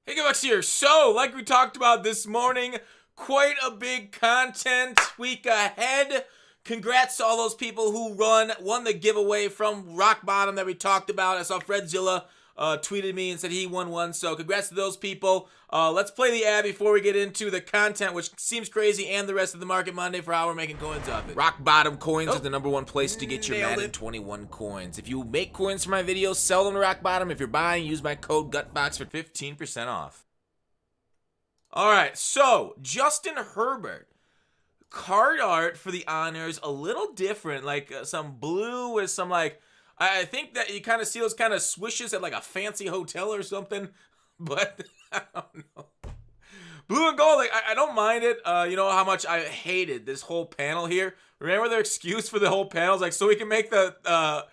Hey Bucks here. So, like we talked about this morning, quite a big content week ahead. Congrats to all those people who won the giveaway from Rock Bottom that we talked about. I saw Fredzilla tweeted me and said he won one. So congrats to those people. Let's play the ad before we get into the content, which seems crazy, and the rest of the Market Monday for how we're making coins off it. Rock Bottom Coins is the #1 place to get your Madden 21 coins. If you make coins for my videos, sell them to Rock Bottom. If you're buying, use my code GUTBOX for 15% off. All right, so Justin Herbert. Card art for the honors a little different, like some blue with some like, I think that you kind of see those kind of swishes at like a fancy hotel or something, but I don't know. Blue and gold, like I don't mind it. You know how much I hated this whole panel here. Remember their excuse for the whole panel is like so we can make the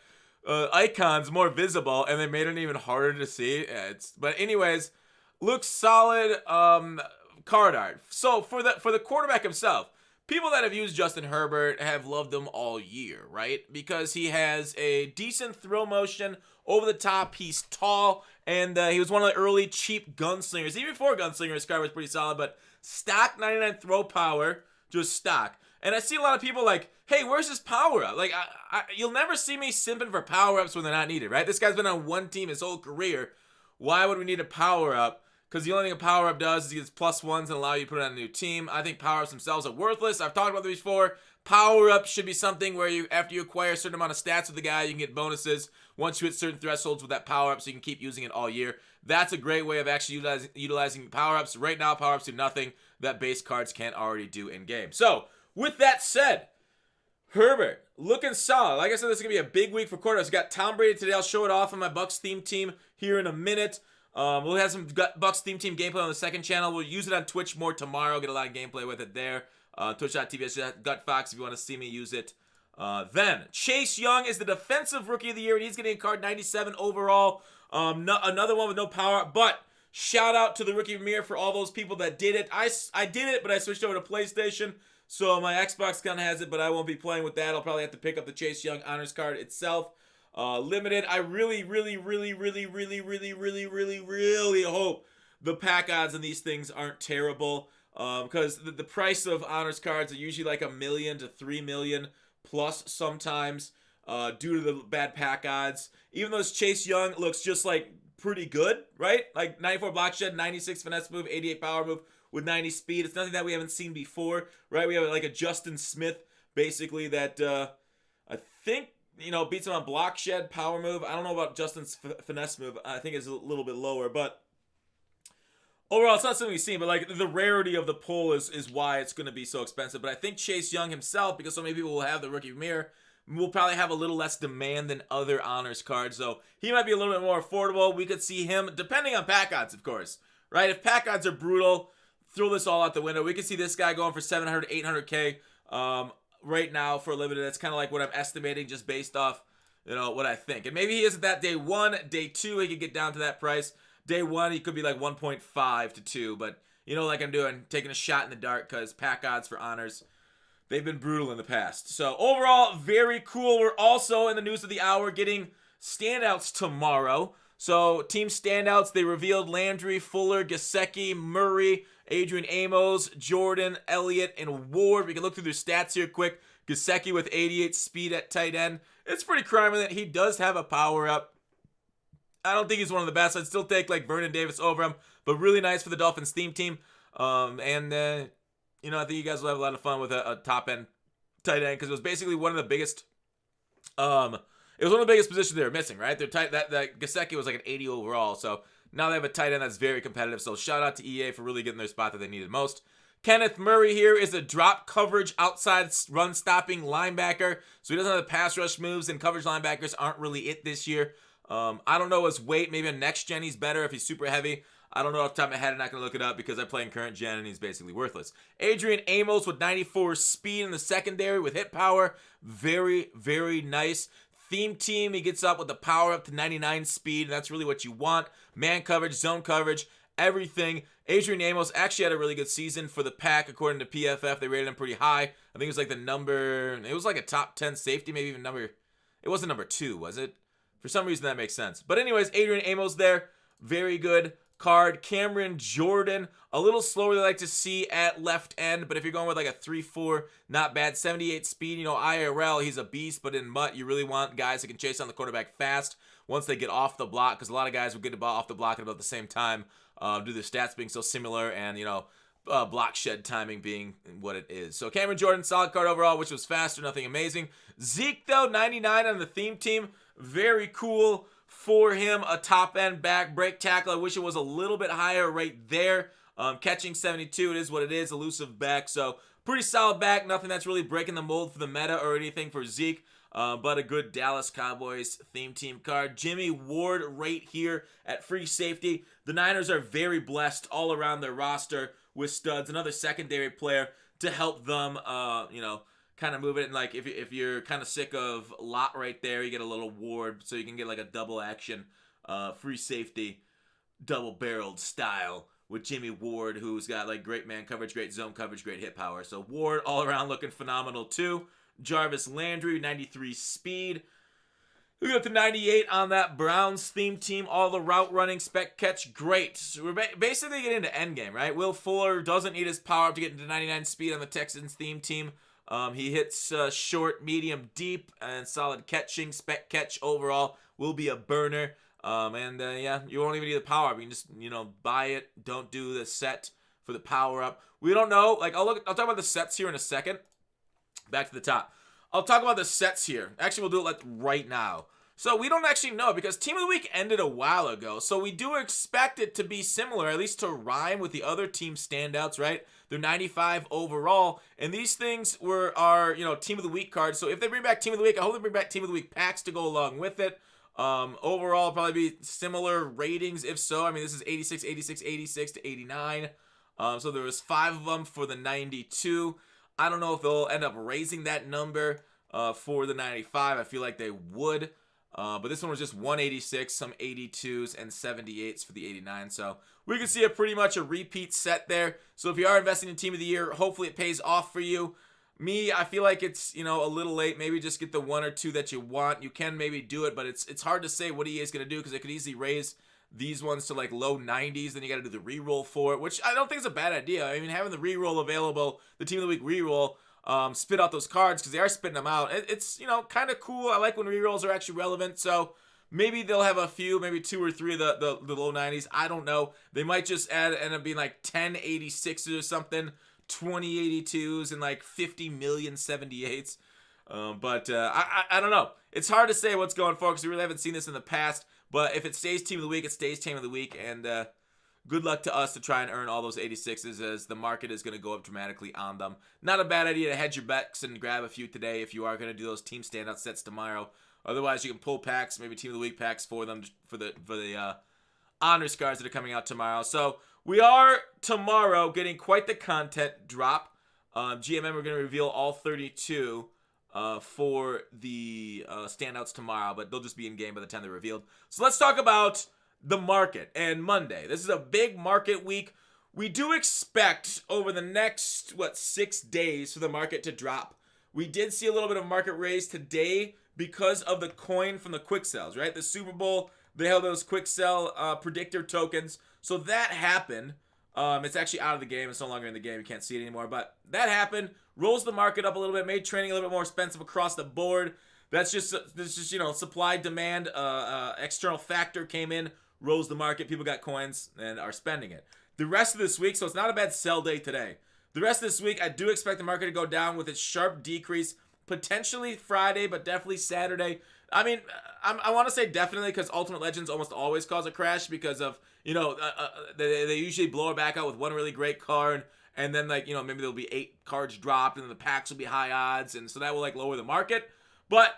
icons more visible, and they made it even harder to see. Yeah, but anyways, looks solid. Card art. So for the quarterback himself. People that have used Justin Herbert have loved him all year, right? Because he has a decent throw motion, over the top, he's tall, and he was one of the early cheap gunslingers. Even before Gunslinger, his card was pretty solid, but stock 99 throw power, just stock. And I see a lot of people like, hey, where's his power up? Like, you'll never see me simping for power ups when they're not needed, right? This guy's been on one team his whole career. Why would we need a power up? Because the only thing a power-up does is it gives +1s and allow you to put it on a new team. I think power-ups themselves are worthless. I've talked about this before. Power-ups should be something where you, after you acquire a certain amount of stats with the guy, you can get bonuses once you hit certain thresholds with that power-up, so you can keep using it all year. That's a great way of actually utilizing power-ups. Right now, power-ups do nothing that base cards can't already do in-game. So, with that said, Herbert, looking solid. Like I said, this is going to be a big week for quarterbacks. We got Tom Brady today. I'll show it off on my Bucks theme team here in a minute. We'll have some Bucks theme team gameplay on the second channel. We'll use it on Twitch more tomorrow. Get a lot of gameplay with it there. Twitch.tv/GutFox if you want to see me use it. Then, Chase Young is the defensive rookie of the year, and he's getting a card 97 overall. Another one with no power, but shout out to the rookie premiere for all those people that did it. I did it, but I switched over to PlayStation, so my Xbox kind of has it, but I won't be playing with that. I'll probably have to pick up the Chase Young honors card itself. Limited. I really hope the pack odds on these things aren't terrible. Because the price of honors cards are usually like $1 million to $3 million plus sometimes, due to the bad pack odds. Even though this Chase Young looks just like pretty good, right? Like 94 block shed, 96 finesse move, 88 power move with 90 speed. It's nothing that we haven't seen before, right? We have like a Justin Smith basically that, I think, beats him on block shed, power move. I don't know about Justin's finesse move. I think it's a little bit lower, but overall, it's not something we've seen. But like the rarity of the pull is why it's going to be so expensive. But I think Chase Young himself, because so many people will have the rookie mirror, will probably have a little less demand than other honors cards. So he might be a little bit more affordable. We could see him, depending on pack odds, of course, right? If pack odds are brutal, throw this all out the window. We could see this guy going for 700, 800K. Right now for a limited. That's kind of like what I'm estimating just based off, what I think. And maybe he isn't that day 1, day 2, he could get down to that price. Day 1, he could be like 1.5 to 2, but like I'm doing, taking a shot in the dark because pack odds for honors, they've been brutal in the past. So overall, very cool. We're also in the news of the hour getting standouts tomorrow. So Team Standouts, they revealed Landry, Fuller, Gesicki, Murray, Adrian Amos, Jordan, Elliott, and Ward. We can look through their stats here quick. Gesicki with 88 speed at tight end. It's pretty crime that he does have a power up. I don't think he's one of the best. I'd still take like Vernon Davis over him, but really nice for the Dolphins theme team. I think you guys will have a lot of fun with a top end tight end because it was basically one of the biggest. It was one of the biggest positions they were missing, right? They're tight. That Gesicki was like an 80 overall, so now they have a tight end that's very competitive. So shout out to EA for really getting their spot that they needed most. Kenneth Murray here is a drop coverage outside run stopping linebacker, so he doesn't have the pass rush moves, and coverage linebackers aren't really it this year. I don't know his weight. Maybe in next gen he's better if he's super heavy. I don't know off the top of my head. I'm not going to look it up because I play in current gen and he's basically worthless. Adrian Amos with 94 speed in the secondary with hit power. Very, very nice. Theme team, he gets up with the power up to 99 speed, and that's really what you want. Man coverage, zone coverage, everything. Adrian Amos actually had a really good season for the pack, according to PFF. They rated him pretty high. I think it was like it was like a top 10 safety, maybe even it wasn't number 2, was it? For some reason, that makes sense. But anyways, Adrian Amos there, very good. card. Cameron Jordan, a little slower than I like to see at left end, but if you're going with like a 3-4, not bad. 78 speed, IRL, he's a beast, but in MUT, you really want guys that can chase on the quarterback fast once they get off the block, because a lot of guys will get the ball off the block at about the same time, due to their stats being so similar, and, block shed timing being what it is. So Cameron Jordan, solid card overall, which was faster, nothing amazing. Zeke, though, 99 on the theme team. Very cool for him. A top-end back, break tackle. I wish it was a little bit higher right there. Catching 72, it is what it is. Elusive back, so pretty solid back. Nothing that's really breaking the mold for the meta or anything for Zeke. But a good Dallas Cowboys theme team card. Jimmy Ward right here at free safety. The Niners are very blessed all around their roster with studs. Another secondary player to help them, kind of move it. And like if you're kind of sick of Lot right there, you get a little Ward, so you can get like a double action free safety, double-barreled style with Jimmy Ward, who's got like great man coverage, great zone coverage, great hit power. So Ward all around looking phenomenal too. Jarvis Landry, 93 speed. We got the 98 on that Browns theme team. All the route running, spec catch, great. So we're basically getting into endgame, right? Will Fuller doesn't need his power up to get into 99 speed on the Texans theme team. He hits short, medium, deep, and solid catching. Spec catch overall will be a burner. You won't even need the power up. You can just, buy it. Don't do the set for the power up. We don't know. I'll talk about the sets here in a second. Back to the top. I'll talk about the sets here. Actually, we'll do it right now. So we don't actually know because Team of the Week ended a while ago. So we do expect it to be similar, at least to rhyme with the other Team Standouts, right? They're 95 overall. And these things are Team of the Week cards. So if they bring back Team of the Week, I hope they bring back Team of the Week packs to go along with it. Overall, probably be similar ratings. If so, this is 86, 86, 86 to 89. So there was 5 of them for the 92. I don't know if they'll end up raising that number for the 95. I feel like they would. But this one was just 186, some 82s and 78s for the 89. So we can see pretty much a repeat set there. So if you are investing in Team of the Year, hopefully it pays off for you. Me, I feel like it's, a little late. Maybe just get the 1 or 2 that you want. You can maybe do it, but it's hard to say what EA is going to do because they could easily raise these ones to like low 90s, then you got to do the reroll for it, which I don't think is a bad idea. Having the reroll available, the Team of the Week reroll, spit out those cards because they are spitting them out. It's kind of cool. I like when rerolls are actually relevant. So maybe they'll have a few, maybe 2 or 3 of the low 90s. I don't know. They might just end up being like 10 86s or something, 20 82s, and like 50 million 78s. I don't know. It's hard to say what's going forward because we really haven't seen this in the past. But if it stays Team of the Week, it stays Team of the Week. And good luck to us to try and earn all those 86s as the market is going to go up dramatically on them. Not a bad idea to hedge your bets and grab a few today if you are going to do those Team Standout sets tomorrow. Otherwise, you can pull packs, maybe Team of the Week packs for them for the honors cards that are coming out tomorrow. So we are tomorrow getting quite the content drop. GMM, we're going to reveal all 32 for the standouts tomorrow, but they'll just be in game by the time they're revealed. So let's talk about the market and Monday. This is a big market week. We do expect over the next 6 days for the market to drop. We did see a little bit of market raise today because of the coin from the quick sells, right? The Super Bowl, they held those quick sell predictor tokens. So that happened. It's actually out of the game. It's no longer in the game. You can't see it anymore. But that happened. Rolls the market up a little bit. Made trading a little bit more expensive across the board. That's just supply demand. External factor came in, rose the market. People got coins and are spending it. The rest of this week, so it's not a bad sell day today. The rest of this week, I do expect the market to go down with its sharp decrease. Potentially Friday, but definitely Saturday. I want to say definitely because Ultimate Legends almost always cause a crash because of, they usually blow it back out with one really great card. And then, maybe there'll be 8 cards dropped and then the packs will be high odds. And so that will, lower the market. But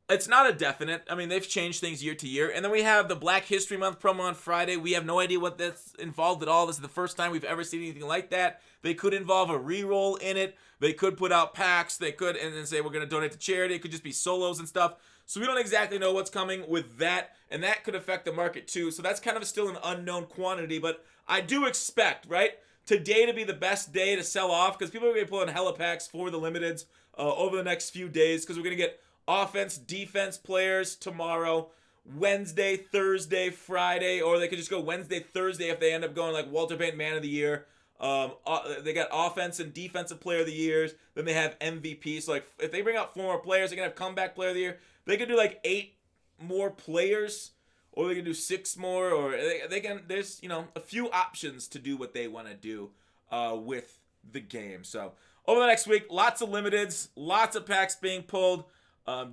it's not a definite. They've changed things year to year. And then we have the Black History Month promo on Friday. We have no idea what that's involved at all. This is the first time we've ever seen anything like that. They could involve a reroll in it. They could put out packs. They could, and then say we're going to donate to charity. It could just be solos and stuff. So we don't exactly know what's coming with that. And that could affect the market too. So that's kind of still an unknown quantity. But I do expect, right, today to be the best day to sell off because people are going to be pulling hella packs for the limiteds over the next few days because we're going to get offense, defense players tomorrow. Wednesday, Thursday, Friday, or they could just go Wednesday, Thursday if they end up going like Walter Payton Man of the Year. They got offense and defensive player of the years. Then they have MVP. So like if they bring out 4 more players, they can have comeback player of the year. They could do like 8 more players, or they can do 6 more, or they can. There's a few options to do what they want to do with the game. So over the next week, lots of limiteds, lots of packs being pulled.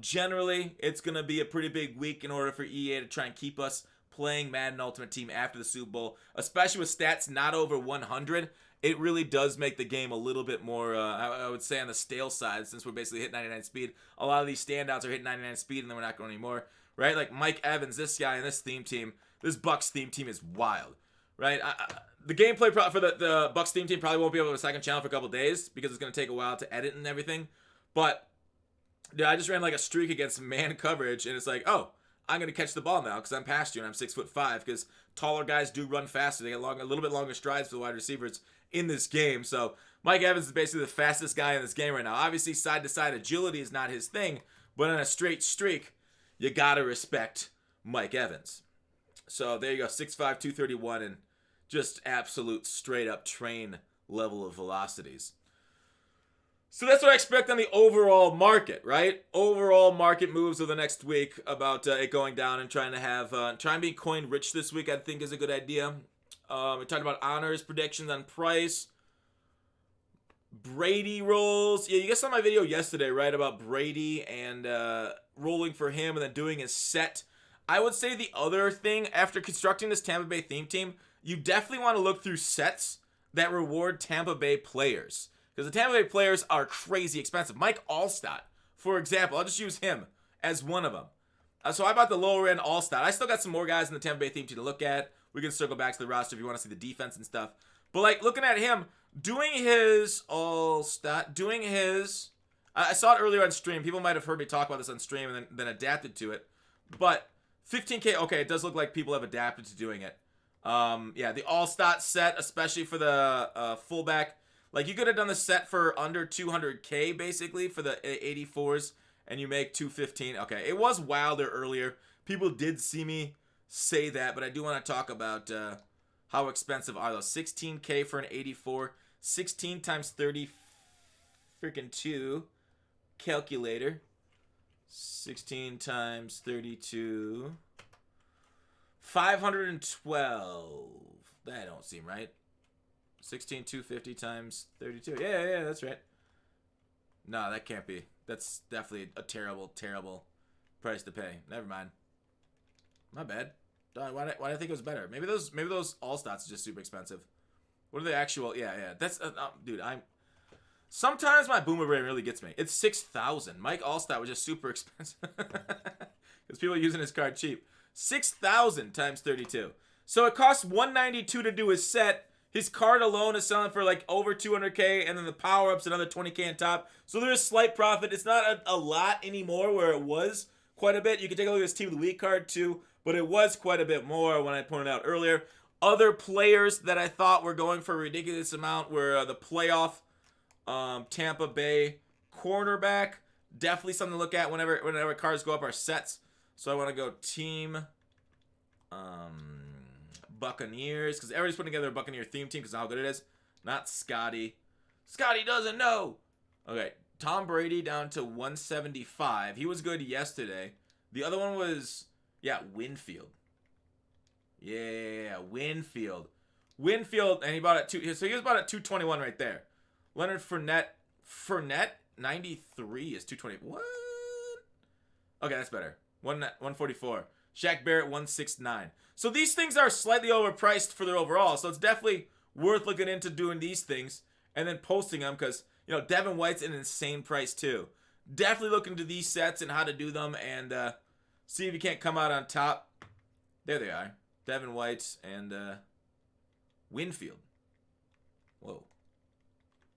Generally, it's going to be a pretty big week in order for EA to try and keep us playing Madden Ultimate Team after the Super Bowl, especially with stats not over 100. It really does make the game a little bit more, I would say, on the stale side, since we're basically hitting 99 speed. A lot of these standouts are hitting 99 speed, and then we're not going anymore, right? Like Mike Evans, this guy, and this theme team, this Bucks theme team is wild, right? The gameplay for the Bucks theme team probably won't be able to have a second channel for a couple days because it's going to take a while to edit and everything, but dude, I just ran like a streak against man coverage, and it's like, oh, I'm going to catch the ball now because I'm past you and I'm 6'5", because taller guys do run faster. They get a little bit longer strides for the wide receivers in this game. So Mike Evans is basically the fastest guy in this game right now. Obviously, side-to-side agility is not his thing, but on a straight streak, you got to respect Mike Evans. So there you go, 6'5", 231, and just absolute straight-up train level of velocities. So that's what I expect on the overall market, right? Overall market moves over the next week about it going down and trying to be coin rich this week, I think is a good idea. We talked about honors, predictions on price. Brady rolls. Yeah, you guys saw my video yesterday, right? About Brady and rolling for him and then doing his set. I would say the other thing, after constructing this Tampa Bay theme team, you definitely want to look through sets that reward Tampa Bay players. Because the Tampa Bay players are crazy expensive. Mike Allstott, for example. I'll just use him as one of them. So I bought the lower end Allstott. I still got some more guys in the Tampa Bay theme team to look at. We can circle back to the roster if you want to see the defense and stuff. But like looking at him, doing his Allstott, I saw it earlier on stream. People might have heard me talk about this on stream and then adapted to it. But 15K, okay, it does look like people have adapted to doing it. Yeah, the Allstott set, especially for the fullback. Like, you could have done the set for under 200K, basically, for the 84s, and you make 215. Okay, it was wilder earlier. People did see me say that, but I do want to talk about how expensive are those. 16K for an 84. 16 times 30 freaking 2. Calculator. 16 times 32. 512. That don't seem right. 16,250 times 32. Yeah, that's right. No, that can't be. That's definitely a terrible, terrible price to pay. Never mind. My bad. Why did I think it was better? Maybe those All-Stats are just super expensive. What are the actual? Yeah. That's dude. Sometimes my boomer brain really gets me. It's 6,000. Mike Allstott was just super expensive because people are using his card cheap. 6,000 times 32. So it costs 192 to do his set. His card alone is selling for like over 200K, and then the power-ups another 20K on top. So there is slight profit. It's not a lot anymore where it was quite a bit. You can take a look at his Team of the Week card too, but it was quite a bit more when I pointed out earlier. Other players that I thought were going for a ridiculous amount were the playoff Tampa Bay cornerback. Definitely something to look at whenever cards go up are sets. So I want to go Team Buccaneers, because everybody's putting together a Buccaneer theme team because of how good it is. Not Scotty. Scotty doesn't know. Okay, Tom Brady down to 175. He was good yesterday. The other one was, Winfield. Yeah, Winfield. And he bought it so he was about at 221 right there. Leonard Fournette, 93 is 220. What? Okay, that's better. 144. Shaq Barrett, 169. So these things are slightly overpriced for their overall. So it's definitely worth looking into doing these things and then posting them because, Devin White's an insane price too. Definitely look into these sets and how to do them and see if you can't come out on top. There they are. Devin White and Winfield. Whoa.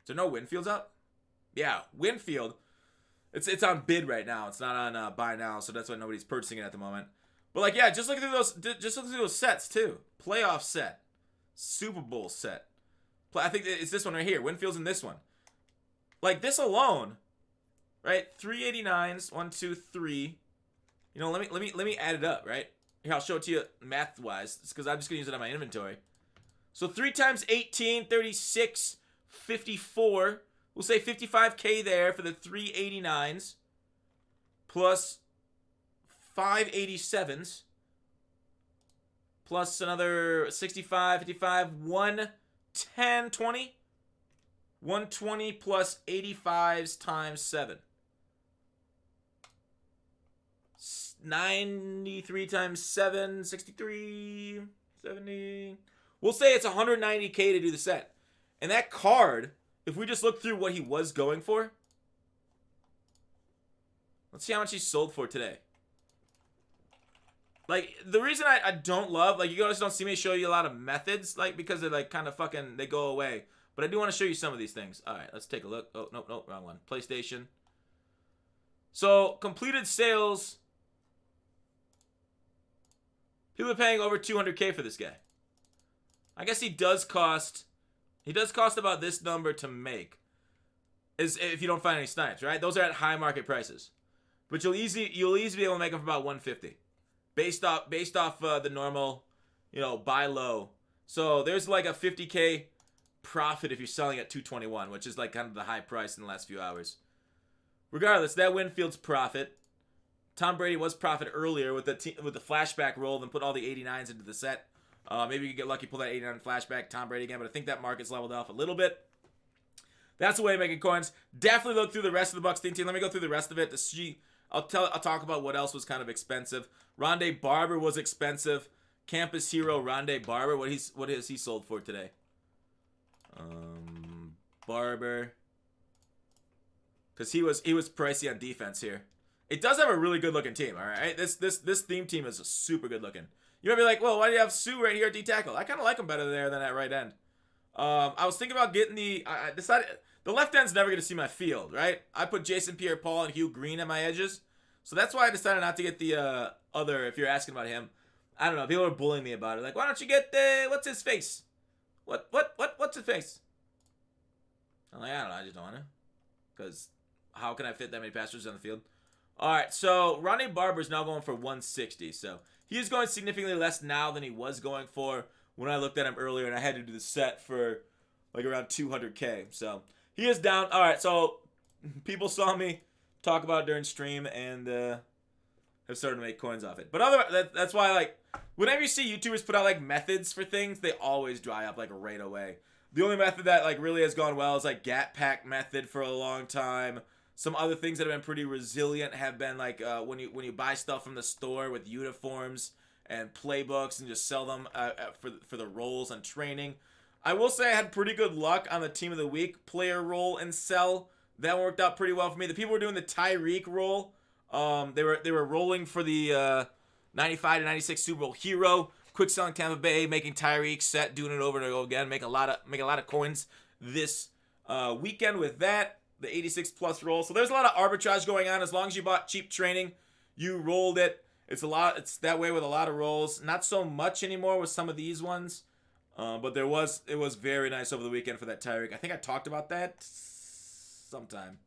Is there no Winfields up? Yeah, Winfield. It's on bid right now. It's not on buy now, so that's why nobody's purchasing it at the moment. But just look through those. Just look through those sets too. Playoff set, Super Bowl set. I think it's this one right here. Winfield's in this one. Like this alone, right? 389s. 1, 2, 3, You know, let me add it up, right? Here, I'll show it to you math-wise. It's because I'm just going to use it on my inventory. So 3 times 18, 36, 54. We'll say 55K there for the 389s. Plus 587s. Plus another 65, 55, 110, 20. 120 plus 85s times 7. 93 times 7, 63, 70. We'll say it's 190K to do the set. And that card, if we just look through what he was going for, let's see how much he sold for today. Like, the reason I don't love, like, you guys don't see me show you a lot of methods, like, because they're, like, kind of fucking, they go away. But I do want to show you some of these things. All right, let's take a look. Oh, no, wrong one. PlayStation. So, completed sales. People are paying over 200K for this guy. I guess he does cost about this number to make. Is if you don't find any snipes, right? Those are at high market prices. But you'll easily be able to make them for about 150. Based off the normal, you know, buy low. So there's like a 50K profit if you're selling at 221, which is like kind of the high price in the last few hours. Regardless, that Winfield's profit. Tom Brady was profit earlier with the flashback roll, then put all the 89s into the set. Maybe you could get lucky, pull that 89 flashback, Tom Brady again, but I think that market's leveled off a little bit. That's the way of making coins. Definitely look through the rest of the Bucks team. Let me go through the rest of it to see. I'll talk about what else was kind of expensive. Rondé Barber was expensive. Campus hero Rondé Barber. What has he sold for today? Barber. Because he was pricey on defense here. It does have a really good looking team, all right? This theme team is super good looking. You might be like, well, why do you have Sue right here at D-tackle? I kind of like him better there than at right end. I was thinking about getting I decided the left end's never going to see my field, right? I put Jason Pierre-Paul and Hugh Green at my edges. So that's why I decided not to get the other, if you're asking about him. I don't know. People are bullying me about it. Like, why don't you get what's his face? What's his face? I'm like, I don't know. I just don't want to. Because how can I fit that many passers on the field? All right, so Ronnie Barber's now going for 160. So he is going significantly less now than he was going for when I looked at him earlier, and I had to do the set for like around 200K. So he is down. All right, so people saw me talk about it during stream and have started to make coins off it. But that's why, like, whenever you see YouTubers put out like methods for things, they always dry up like right away. The only method that like really has gone well is like Gat Pack method for a long time. Some other things that have been pretty resilient have been like when you buy stuff from the store with uniforms and playbooks and just sell them for the roles and training. I will say I had pretty good luck on the Team of the Week player roll and sell. That worked out pretty well for me. The people were doing the Tyreek roll. They were rolling for the 95 to 96 Super Bowl hero. Quick selling Tampa Bay, making Tyreek set, doing it over and over again, make a lot of coins this weekend with that. The 86 plus roll. So there's a lot of arbitrage going on. As long as you bought cheap training, you rolled it. It's that way with a lot of rolls. Not so much anymore with some of these ones. But it was very nice over the weekend for that Tyreek. I think I talked about that sometime.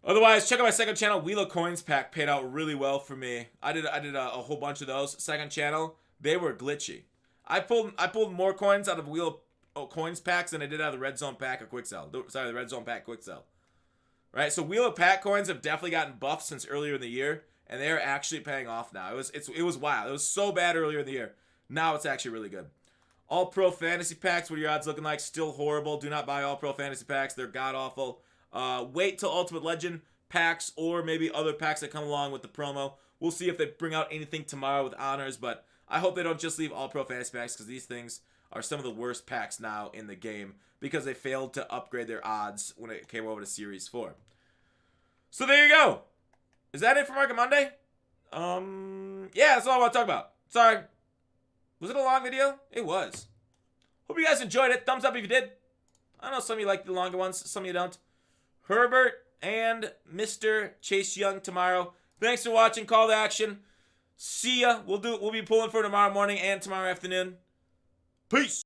Otherwise, check out my second channel. Wheel of Coins pack paid out really well for me. I did a whole bunch of those. Second channel, they were glitchy. I pulled more coins out of Wheel of Coins packs than I did out of the Red Zone pack or Quick Sell. Sorry, the Red Zone pack Quick Sell. Right, so Wheel of Pack coins have definitely gotten buffed since earlier in the year, and they are actually paying off now. It was wild. It was so bad earlier in the year. Now it's actually really good. All Pro Fantasy packs, what are your odds looking like? Still horrible. Do not buy All Pro Fantasy packs. They're god-awful. Wait till Ultimate Legend packs or maybe other packs that come along with the promo. We'll see if they bring out anything tomorrow with honors, but I hope they don't just leave All Pro Fantasy packs because these things are some of the worst packs now in the game because they failed to upgrade their odds when it came over to Series 4. So there you go. Is that it for Market Monday? Yeah, that's all I want to talk about. Sorry. Was it a long video? It was. Hope you guys enjoyed it. Thumbs up if you did. I know some of you like the longer ones, some of you don't. Herbert and Mr. Chase Young tomorrow. Thanks for watching. Call to action. See ya. We'll be pulling for tomorrow morning and tomorrow afternoon. Peace.